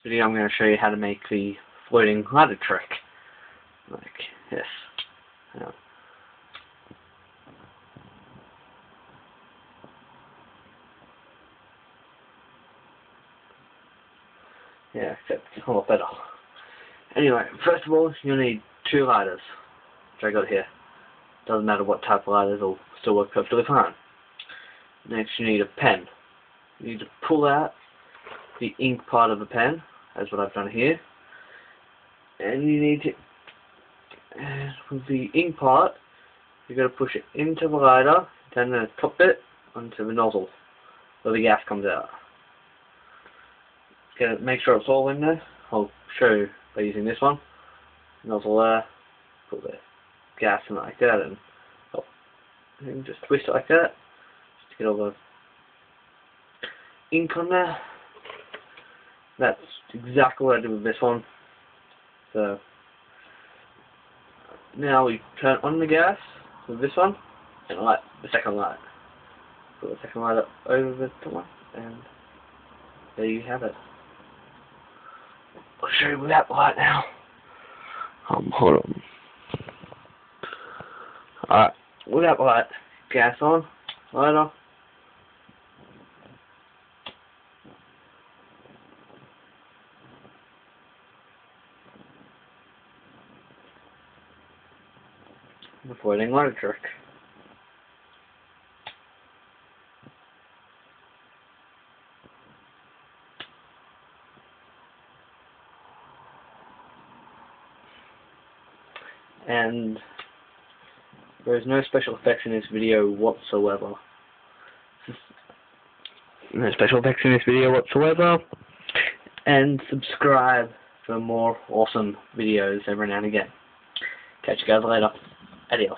video I'm going to show you how to make the floating ladder trick. Like this. Yeah, except it's a lot better. Anyway, first of all, you'll need 2 ladders, which I got here. Doesn't matter what type of ladders, will still work perfectly fine. Next, you need a pen. You need to pull out the ink part of the pen, as what I've done here. And you need to, with the ink part, you've got to push it into the ladder, then the top bit onto the nozzle, where the gas comes out. Make sure it's all in there. I'll show you by using this one. Nozzle there, put the gas in it like that, and just twist it like that, just to get all the ink on there. That's exactly what I did with this one. So now we turn on the gas with this one and light the second light. Put the second light up over the top one, and there you have it. I'll show you without the light now. Hold on. Alright, without the light, gas on, lighter. The floating ladder trick. And there is no special effects in this video whatsoever. No special effects in this video whatsoever. And subscribe for more awesome videos every now and again. Catch you guys later. Adios.